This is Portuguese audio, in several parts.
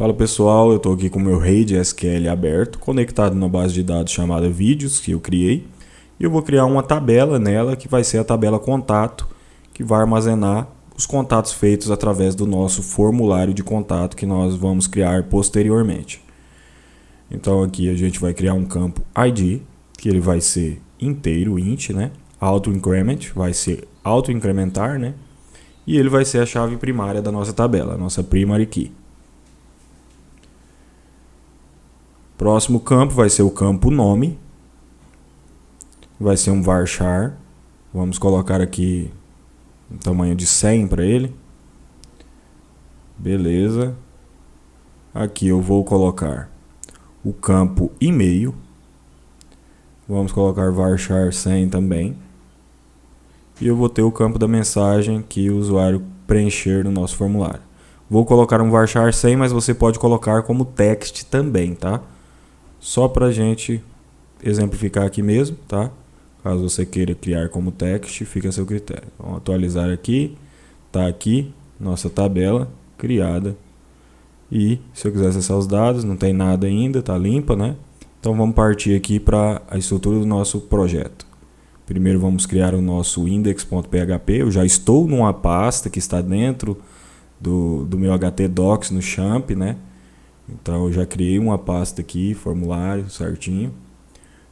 Fala pessoal, eu estou aqui com o meu RAID SQL aberto, conectado na base de dados chamada vídeos que eu criei. E eu vou criar uma tabela nela que vai ser a tabela contato, que vai armazenar os contatos feitos através do nosso formulário de contato que nós vamos criar posteriormente. Então aqui a gente vai criar um campo ID, que ele vai ser inteiro, int, né? Auto increment, vai ser auto incrementar, né? E ele vai ser a chave primária da nossa tabela, a nossa primary key. Próximo campo vai ser o campo nome. Vai ser um varchar. Vamos colocar aqui um tamanho de 100 para ele. Beleza. Aqui eu vou colocar o campo e-mail. Vamos colocar varchar 100 também. E eu vou ter o campo da mensagem que o usuário preencher no nosso formulário. Vou colocar um varchar 100, mas você pode colocar como text também, tá? Só para a gente exemplificar aqui mesmo, tá? Caso você queira criar como text, fica a seu critério. Vamos atualizar aqui. Tá aqui nossa tabela criada. E se eu quiser acessar os dados, não tem nada ainda, tá limpa, né? Então vamos partir aqui para a estrutura do nosso projeto. Primeiro vamos criar o nosso index.php. Eu já estou numa pasta que está dentro do meu htdocs no champ, né? Então eu já criei uma pasta aqui, formulário, certinho.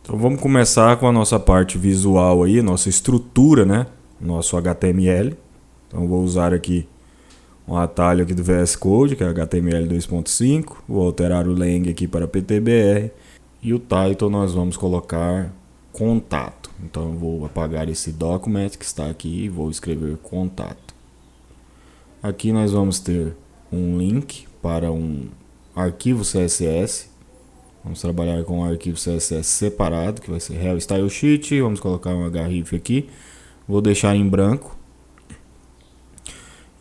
Então vamos começar com a nossa parte visual aí, nossa estrutura, né? Nosso HTML. Então eu vou usar aqui um atalho aqui do VS Code, que é HTML 2.5. Vou alterar o lang aqui para PTBR. E o title nós vamos colocar contato. Então eu vou apagar esse document que está aqui e vou escrever contato. Aqui nós vamos ter um link para um arquivo CSS. Vamos trabalhar com um arquivo CSS separado, que vai ser Hell Style Sheet. Vamos colocar um href aqui. Vou deixar em branco.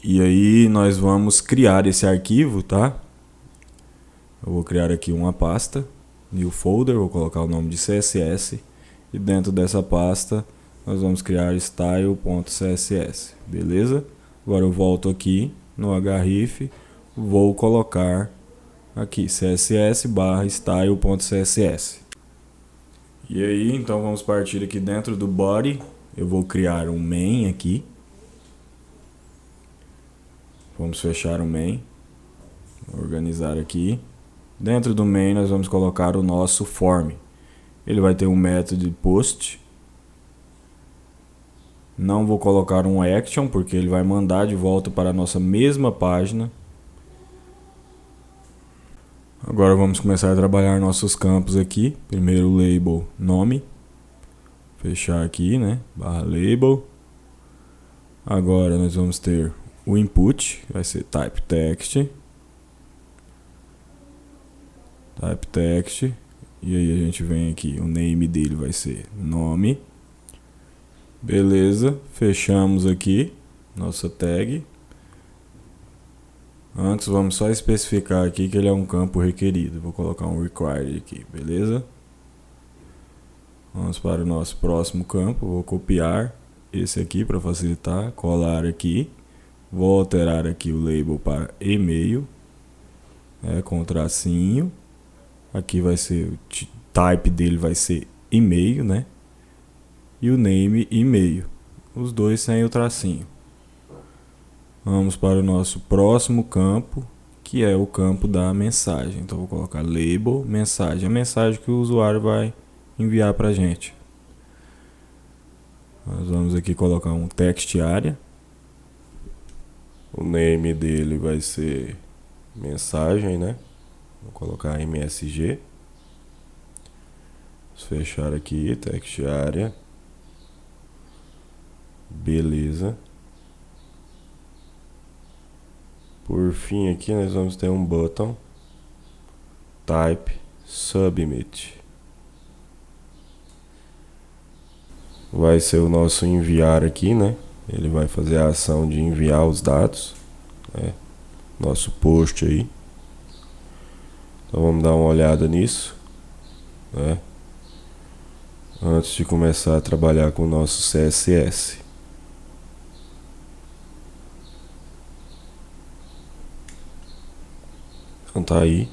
E aí nós vamos criar esse arquivo, tá? Eu vou criar aqui uma pasta, new folder, vou colocar o nome de CSS. E dentro dessa pasta nós vamos criar style.css, beleza? Agora eu volto aqui no href, vou colocar aqui css/style.css. E aí, então vamos partir aqui dentro do body. Eu vou criar um main aqui. Vamos fechar o main. Vou organizar aqui. Dentro do main nós vamos colocar o nosso form. Ele vai ter um método post. Não vou colocar um action porque ele vai mandar de volta para a nossa mesma página. Agora vamos começar a trabalhar nossos campos aqui. Primeiro o label nome. Fechar aqui, né? /label. Agora nós vamos ter o input, vai ser type text. Type text. E aí a gente vem aqui, o name dele vai ser nome. Beleza, fechamos aqui nossa tag. Antes vamos só especificar aqui que ele é um campo requerido. Vou colocar um required aqui, beleza? Vamos para o nosso próximo campo. Vou copiar esse aqui para facilitar. Colar aqui. Vou alterar aqui o label para e-mail, com tracinho. Aqui vai ser o type dele, vai ser e-mail, né? E o name e-mail. Os dois sem o tracinho. Vamos para o nosso próximo campo, que é o campo da mensagem. Então vou colocar label, mensagem. A mensagem que o usuário vai enviar para a gente. Nós vamos aqui colocar um text area. O name dele vai ser mensagem, né? Vou colocar MSG. Vamos fechar aqui, text area. Beleza. Por fim aqui nós vamos ter um button type submit. Vai ser o nosso enviar aqui, né? Ele vai fazer a ação de enviar os dados, né? Nosso post aí. Então vamos dar uma olhada nisso, né? Antes de começar a trabalhar com o nosso CSS. Então tá aí.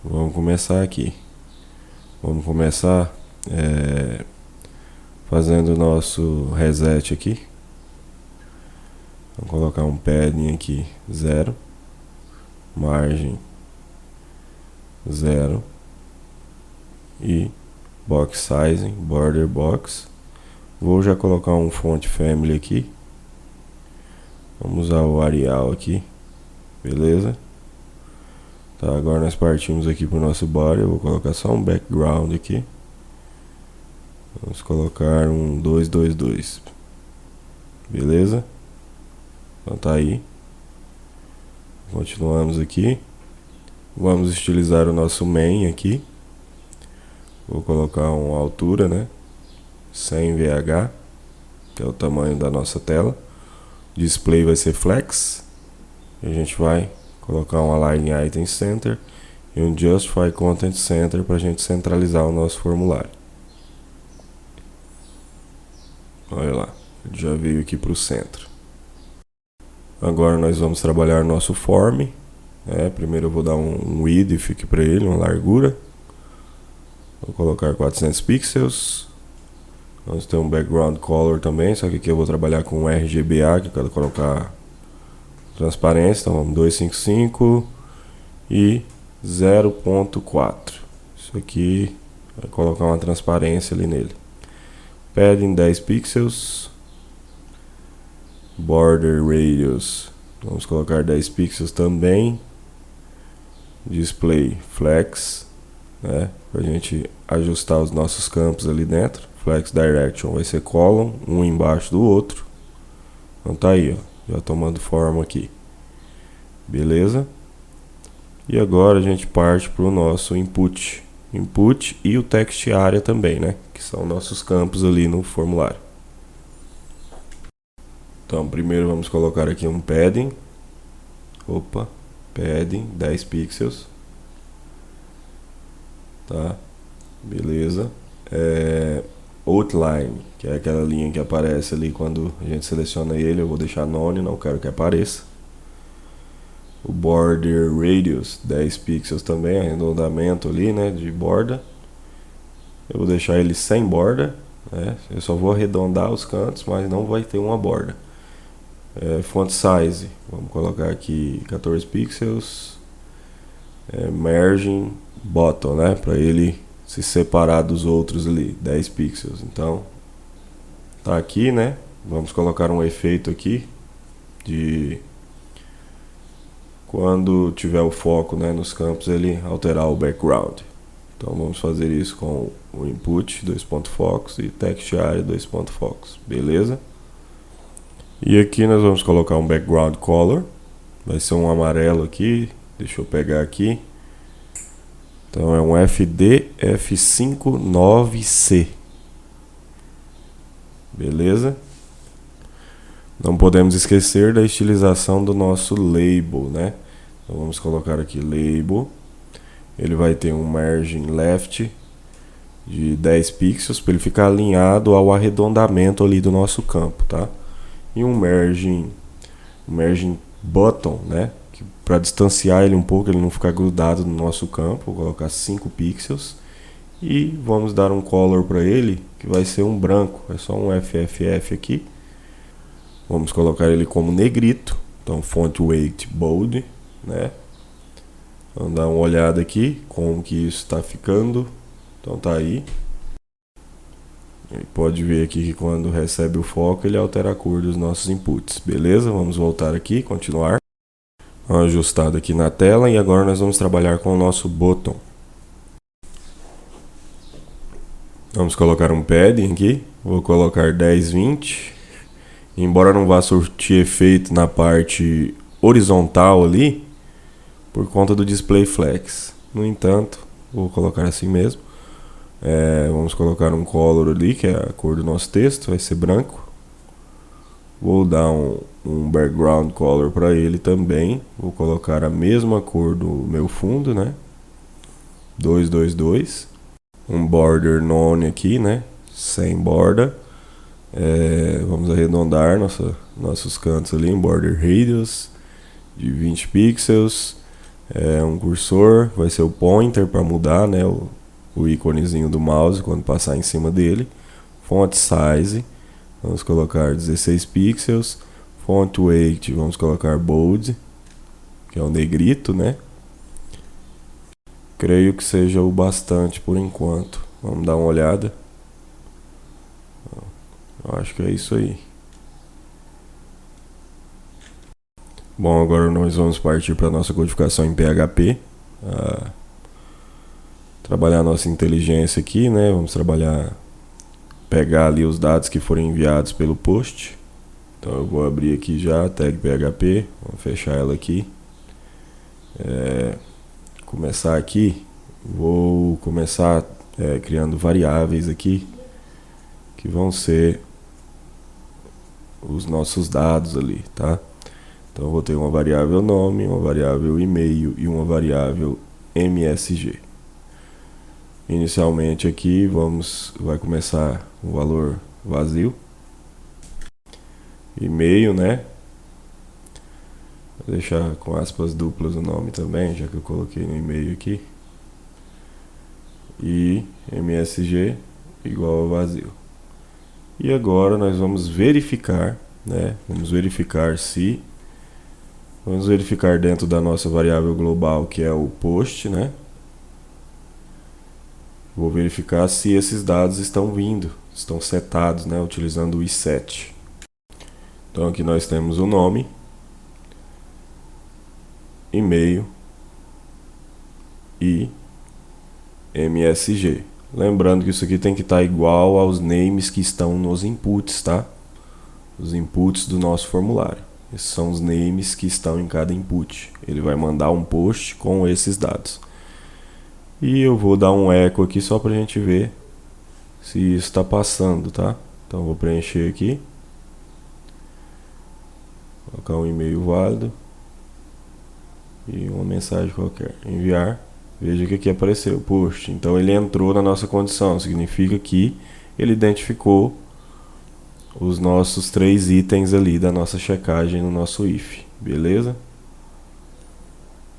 Vamos começar aqui. Vamos começar fazendo o nosso reset aqui. Vamos colocar um padding aqui 0, margem 0 e box sizing, border box. Vou já colocar um font family aqui. Vamos usar o Arial aqui, beleza? Tá, agora nós partimos aqui para o nosso body. Eu vou colocar só um background aqui. Vamos colocar um 222, beleza? Então tá aí. Continuamos aqui. Vamos estilizar o nosso main aqui. Vou colocar uma altura, né? 100 VH, que é o tamanho da nossa tela. Display vai ser flex. E a gente vai colocar um align item center e um justify content center para a gente centralizar o nosso formulário. Olha lá, ele já veio aqui para o centro. Agora nós vamos trabalhar nosso form. Primeiro eu vou dar um width aqui para ele, uma largura. Vou colocar 400 pixels. Vamos ter um background color também, só que aqui eu vou trabalhar com RGBA, que eu quero colocar transparência. Então vamos 255 e 0.4. Isso aqui vai colocar uma transparência ali nele. Padding 10 pixels. Border radius, vamos colocar 10 pixels também. Display flex, né, para a gente ajustar os nossos campos ali dentro. Flex direction vai ser column, um embaixo do outro. Então tá aí, ó, já tomando forma aqui, beleza? E agora a gente parte para o nosso input e o text area também, né, que são nossos campos ali no formulário. Então primeiro vamos colocar aqui um padding. Padding 10 pixels. Tá, beleza. Outline, que é aquela linha que aparece ali quando a gente seleciona ele. Eu vou deixar none, não quero que apareça. O border radius 10 pixels também, arredondamento ali, né, de borda. Eu vou deixar ele sem borda, né? Eu só vou arredondar os cantos, mas não vai ter uma borda. Font size, vamos colocar aqui 14 pixels. Margin bottom, né, para ele se separar dos outros ali, 10 pixels. Então tá aqui, né? Vamos colocar um efeito aqui de quando tiver o foco, né, nos campos, ele alterar o background. Então vamos fazer isso com o input 2.focus e text area 2.focus, beleza? E aqui nós vamos colocar um background color, vai ser um amarelo aqui. Deixa eu pegar aqui. Então é um FD F59C, beleza? Não podemos esquecer da estilização do nosso label, né? Então vamos colocar aqui label. Ele vai ter um margin left de 10 pixels para ele ficar alinhado ao arredondamento ali do nosso campo, tá? E um margin bottom, né, para distanciar ele um pouco, ele não ficar grudado no nosso campo. Vou colocar 5 pixels e vamos dar um color para ele que vai ser um branco, é só um FFF aqui. Vamos colocar ele como negrito, então font weight bold, né? Vamos dar uma olhada aqui como que isso está ficando. Então tá aí. Ele pode ver aqui que quando recebe o foco ele altera a cor dos nossos inputs, beleza? Vamos voltar aqui, continuar. Ajustado aqui na tela e agora nós vamos trabalhar com o nosso bottom. Vamos colocar um padding aqui, vou colocar 10, 20. Embora não vá surtir efeito na parte horizontal ali, por conta do display flex. No entanto, vou colocar assim mesmo. Vamos colocar um color ali, que é a cor do nosso texto, vai ser branco. Vou dar um background color para ele também. Vou colocar a mesma cor do meu fundo, né? 222. Um border none aqui, né? Sem borda. Vamos arredondar nossos cantos ali em border radius de 20 pixels. É um cursor, vai ser o pointer para mudar, né, o íconezinho do mouse quando passar em cima dele. Font size, vamos colocar 16 pixels. Font weight, vamos colocar bold, que é o negrito, né? Creio que seja o bastante por enquanto. Vamos dar uma olhada. Eu acho que é isso aí. Bom, agora nós vamos partir para a nossa codificação em PHP. Trabalhar a nossa inteligência aqui, né? Vamos pegar ali os dados que foram enviados pelo post. Então eu vou abrir aqui já a tag PHP, vou fechar ela aqui. Começar aqui, vou começar criando variáveis aqui, que vão ser os nossos dados ali, tá? Então eu vou ter uma variável nome, uma variável e-mail e uma variável MSG. Inicialmente aqui vai começar o valor vazio. E-mail, né? Vou deixar com aspas duplas o nome também, já que eu coloquei no e-mail aqui. E MSG igual a vazio. E agora nós vamos verificar, né? Vamos verificar dentro da nossa variável global, que é o post, né? Vou verificar se esses dados estão setados, né? Utilizando o iSet. Então aqui nós temos o nome, e-mail e MSG. Lembrando que isso aqui tem que estar igual aos names que estão nos inputs, tá? Os inputs do nosso formulário. Esses são os names que estão em cada input. Ele vai mandar um post com esses dados. E eu vou dar um eco aqui só para a gente ver se isso está passando, tá? Então vou preencher aqui. Colocar um e-mail válido. E uma mensagem qualquer. Enviar. Veja que aqui apareceu, post. Então ele entrou na nossa condição. Significa que ele identificou os nossos 3 itens ali da nossa checagem no nosso if. Beleza?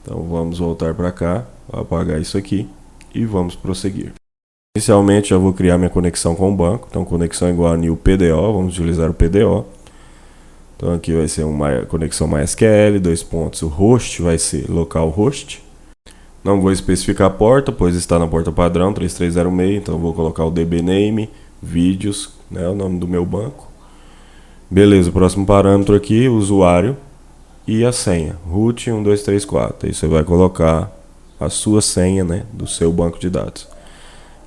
Então vamos voltar para cá. Vou apagar isso aqui. E vamos prosseguir. Inicialmente já vou criar minha conexão com o banco. Então conexão igual a new PDO. Vamos utilizar o PDO. Então aqui vai ser uma conexão MySQL, 2 pontos. O host vai ser localhost. Não vou especificar a porta, pois está na porta padrão 3306. Então vou colocar o dbname, vídeos, né, o nome do meu banco. Beleza, o próximo parâmetro aqui, usuário e a senha, root 1234. Aí você vai colocar a sua senha, né, do seu banco de dados.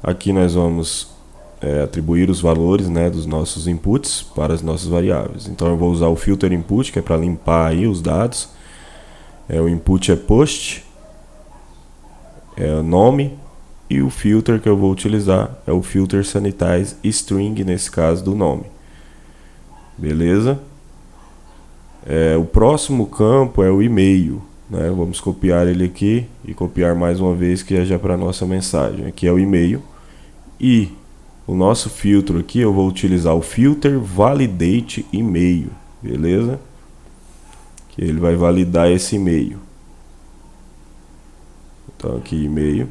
Aqui nós vamos atribuir os valores, né, dos nossos inputs para as nossas variáveis. Então eu vou usar o filter input, que é para limpar aí os dados. O input é post, é o nome, e o filter que eu vou utilizar é o filter sanitize string, nesse caso do nome. Beleza? O próximo campo é o e-mail, né? Vamos copiar ele aqui e copiar mais uma vez, que é já para a nossa mensagem. Aqui é o e-mail. E o nosso filtro aqui, eu vou utilizar o filter validate e-mail, beleza? Que ele vai validar esse e-mail. Então aqui e-mail.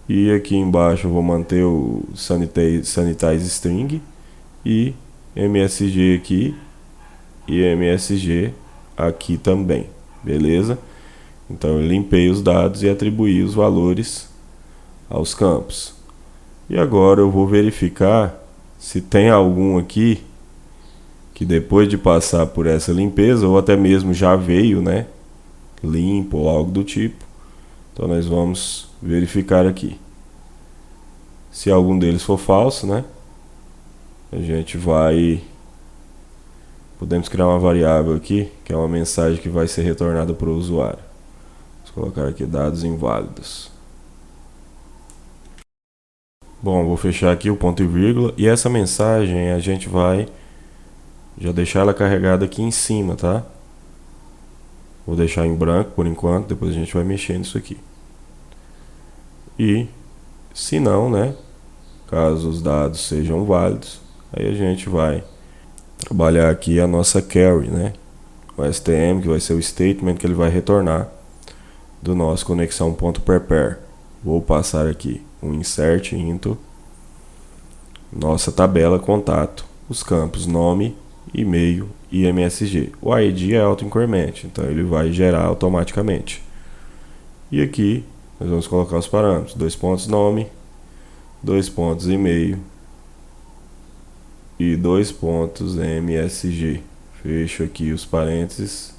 E aqui embaixo eu vou manter o sanitize string e MSG aqui e MSG aqui também, beleza? Então eu limpei os dados e atribuí os valores aos campos. E agora eu vou verificar se tem algum aqui que depois de passar por essa limpeza, ou até mesmo já veio, né, limpo ou algo do tipo. Então nós vamos verificar aqui. Se algum deles for falso, né, a gente podemos criar uma variável aqui, que é uma mensagem que vai ser retornada para o usuário. Vamos colocar aqui dados inválidos. Bom, vou fechar aqui o ponto e vírgula, e essa mensagem a gente vai já deixar ela carregada aqui em cima, tá? Vou deixar em branco por enquanto, depois a gente vai mexer nisso aqui. E se não, né, caso os dados sejam válidos, aí a gente vai trabalhar aqui a nossa query, né? o STM, que vai ser o statement que ele vai retornar do nosso conexão.prepare. Vou passar aqui um insert into nossa tabela contato, os campos nome, e-mail e MSG. O ID é auto-increment, então ele vai gerar automaticamente. E aqui nós vamos colocar os parâmetros: 2 pontos nome, 2 pontos e-mail e 2 pontos MSG. Fecho aqui os parênteses.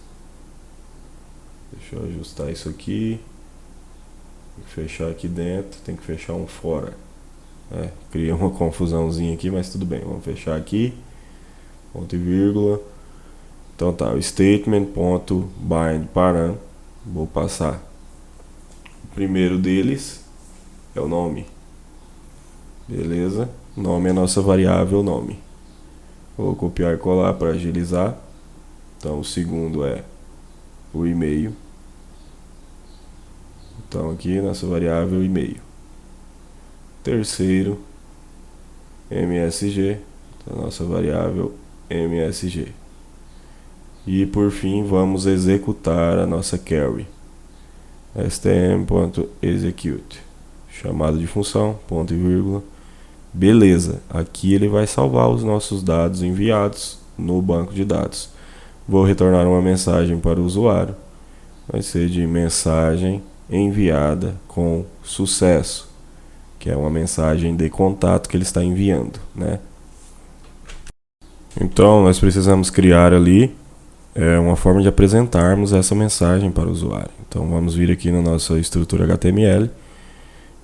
Deixa eu ajustar isso aqui. Tem que fechar aqui dentro, tem que fechar um fora. Cria uma confusãozinha aqui, mas tudo bem. Vamos fechar aqui. Ponto e vírgula. Então tá, o statement.bind param. Vou passar. O primeiro deles é o nome. Beleza? Nome é a nossa variável nome. Vou copiar e colar para agilizar. Então o segundo é o e-mail. Então aqui nossa variável e-mail. Terceiro, MSG, a nossa variável MSG. E por fim vamos executar a nossa query. stm.execute, chamada de função, ponto e vírgula. Beleza, aqui ele vai salvar os nossos dados enviados no banco de dados. Vou retornar uma mensagem para o usuário. Vai ser de mensagem enviada com sucesso, que é uma mensagem de contato que ele está enviando, né? Então nós precisamos criar ali uma forma de apresentarmos essa mensagem para o usuário. Então vamos vir aqui na nossa estrutura HTML,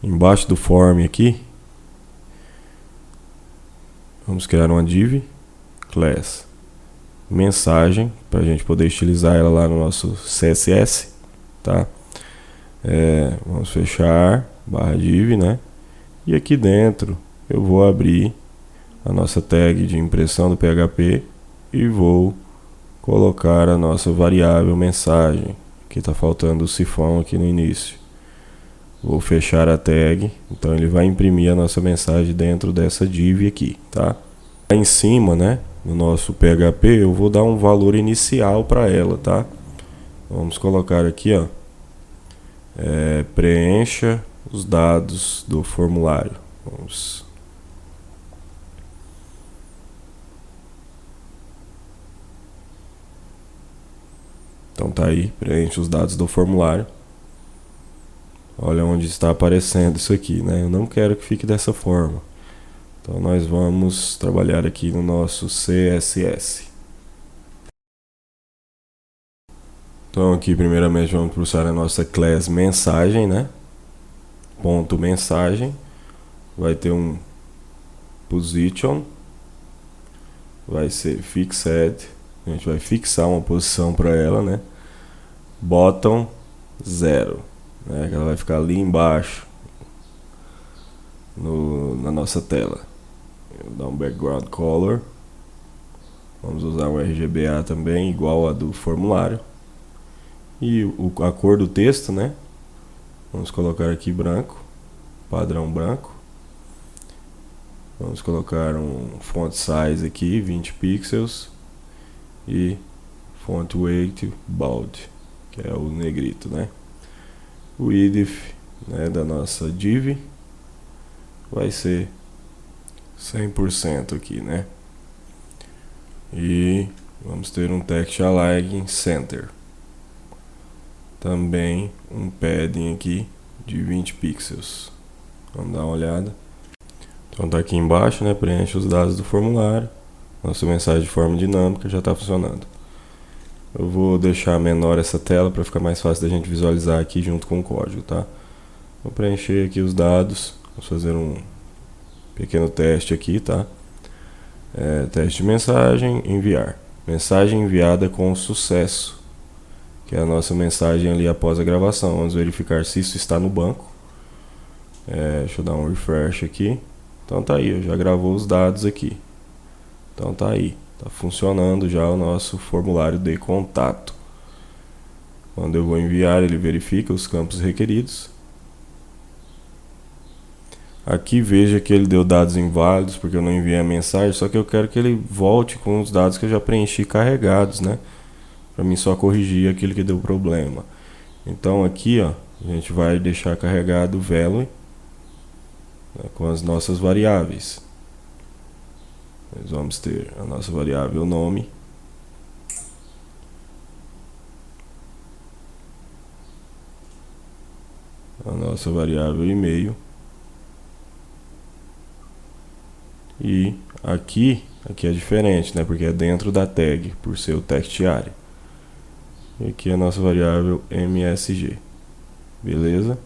embaixo do form aqui, vamos criar uma div class mensagem para a gente poder estilizar ela lá no nosso CSS, tá? Vamos fechar /div, né? E aqui dentro eu vou abrir a nossa tag de impressão do PHP e vou colocar a nossa variável mensagem. Aqui está faltando o sifão aqui no início. Vou fechar a tag, então ele vai imprimir a nossa mensagem dentro dessa div aqui, tá? Lá em cima, né, no nosso PHP, eu vou dar um valor inicial para ela, tá? Vamos colocar aqui, ó, preencha os dados do formulário. Vamos. Então tá aí, preenche os dados do formulário. Olha onde está aparecendo isso aqui, né? Eu não quero que fique dessa forma. Então nós vamos trabalhar aqui no nosso CSS. Então aqui primeiramente vamos pulsar a nossa class mensagem, né? Ponto mensagem. Vai ter um position. Vai ser fixed. A gente vai fixar uma posição para ela, né? Bottom 0, né? Ela vai ficar ali embaixo na nossa tela. Eu vou dar um background color. Vamos usar um RGBA também, igual a do formulário. E a cor do texto, né? Vamos colocar aqui branco, padrão branco. Vamos colocar um font size aqui, 20 pixels. E font weight bold, que é o negrito, né? O width, né, da nossa div vai ser 100% aqui, né? E vamos ter um text align center. Também um padding aqui de 20 pixels. Vamos dar uma olhada. Então tá aqui embaixo, né? Preenche os dados do formulário. Nossa mensagem de forma dinâmica já está funcionando. Eu vou deixar menor essa tela para ficar mais fácil da gente visualizar aqui junto com o código, tá? Vou preencher aqui os dados. Vamos fazer um pequeno teste aqui, tá? Teste de mensagem, enviar. Mensagem enviada com sucesso, que é a nossa mensagem ali após a gravação. Vamos verificar se isso está no banco. Deixa eu dar um refresh aqui. Então tá aí, já gravou os dados aqui. Então tá aí, tá funcionando já o nosso formulário de contato. Quando eu vou enviar, ele verifica os campos requeridos. Aqui veja que ele deu dados inválidos porque eu não enviei a mensagem, só que eu quero que ele volte com os dados que eu já preenchi carregados, né? para mim só corrigir aquilo que deu problema. Então aqui, ó, a gente vai deixar carregado o value, né, com as nossas variáveis. Nós vamos ter a nossa variável nome, a nossa variável e-mail, e aqui é diferente, né, porque é dentro da tag, por ser o text area. E aqui é a nossa variável MSG. Beleza?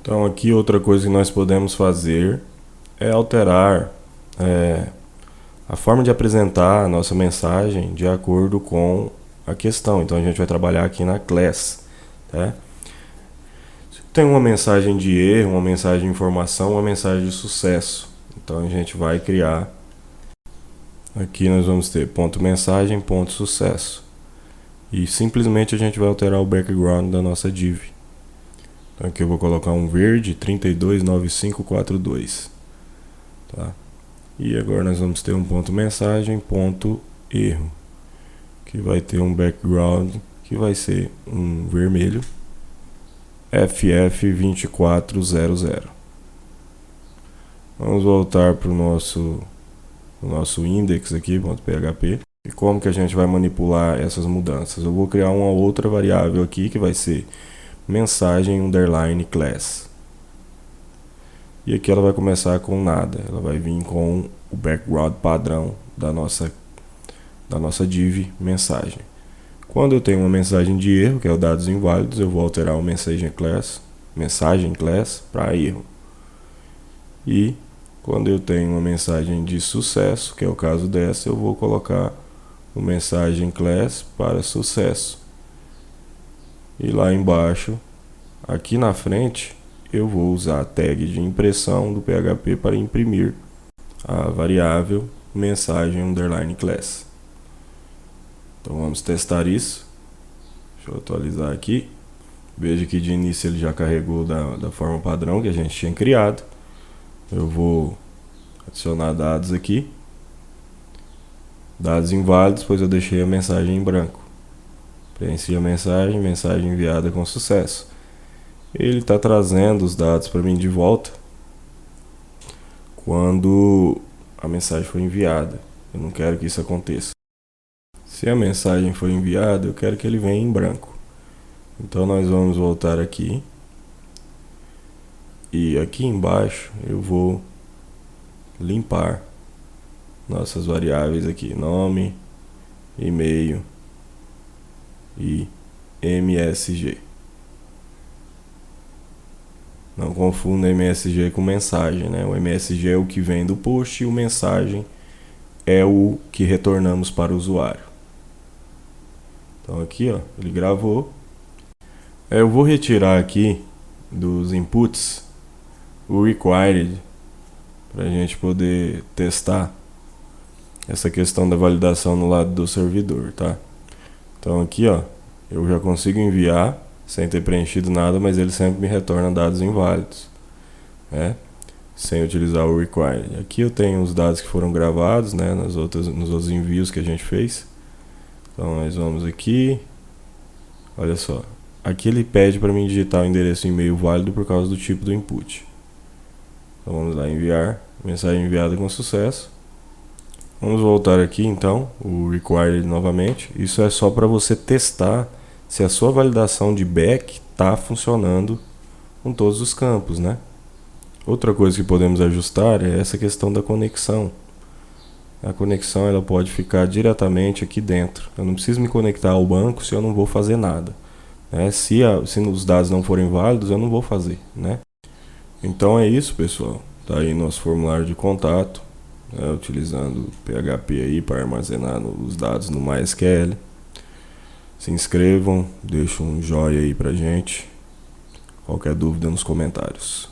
Então aqui outra coisa que nós podemos fazer é alterar a forma de apresentar a nossa mensagem de acordo com a questão. Então a gente vai trabalhar aqui na class, tá? Tem uma mensagem de erro, uma mensagem de informação, uma mensagem de sucesso. Então a gente vai criar, aqui nós vamos ter ponto mensagem, ponto sucesso. E simplesmente a gente vai alterar o background da nossa div. Então aqui eu vou colocar um verde 329542, tá? E agora nós vamos ter um ponto mensagem, ponto erro, que vai ter um background que vai ser um vermelho FF2400. Vamos voltar para o nosso index aqui, .php. E como que a gente vai manipular essas mudanças? Eu vou criar uma outra variável aqui que vai ser mensagem underline class. E aqui ela vai começar com nada, ela vai vir com o background padrão da nossa div mensagem. Quando eu tenho uma mensagem de erro, que é o dados inválidos, eu vou alterar o mensagem class para erro. E quando eu tenho uma mensagem de sucesso, que é o caso dessa, eu vou colocar o mensagem class para sucesso. E lá embaixo, aqui na frente, eu vou usar a tag de impressão do PHP para imprimir a variável mensagem underline class. Então vamos testar isso. Deixa eu atualizar aqui. Veja que de início ele já carregou da forma padrão que a gente tinha criado. Eu vou adicionar dados aqui. Dados inválidos, pois eu deixei a mensagem em branco. Preenchi a mensagem enviada com sucesso. Ele está trazendo os dados para mim de volta quando a mensagem foi enviada. Eu não quero que isso aconteça. Se a mensagem foi enviada, eu quero que ele venha em branco. Então nós vamos voltar aqui. E aqui embaixo eu vou limpar nossas variáveis aqui, nome, e-mail e MSG. Não confunda MSG com mensagem, né? O MSG é o que vem do post e o mensagem é o que retornamos para o usuário. Então aqui, ó, ele gravou. Eu vou retirar aqui dos inputs o required para a gente poder testar essa questão da validação no lado do servidor, tá? Então aqui, ó, eu já consigo enviar sem ter preenchido nada, mas ele sempre me retorna dados inválidos, né? Sem utilizar o required. Aqui eu tenho os dados que foram gravados, né, nos outros envios que a gente fez. Então nós vamos aqui, olha só, aqui ele pede para mim digitar o endereço e-mail válido por causa do tipo do input. Então vamos lá, enviar, mensagem enviada com sucesso. Vamos voltar aqui então, o required novamente. Isso é só para você testar se a sua validação de back está funcionando com todos os campos, né? Outra coisa que podemos ajustar é essa questão da conexão. A conexão ela pode ficar diretamente aqui dentro. Eu não preciso me conectar ao banco se eu não vou fazer nada, né? Se os dados não forem válidos, eu não vou fazer, né? Então é isso, pessoal. Tá aí nosso formulário de contato, né, utilizando PHP aí para armazenar os dados no MySQL. Se inscrevam, deixem um joinha aí pra gente. Qualquer dúvida nos comentários.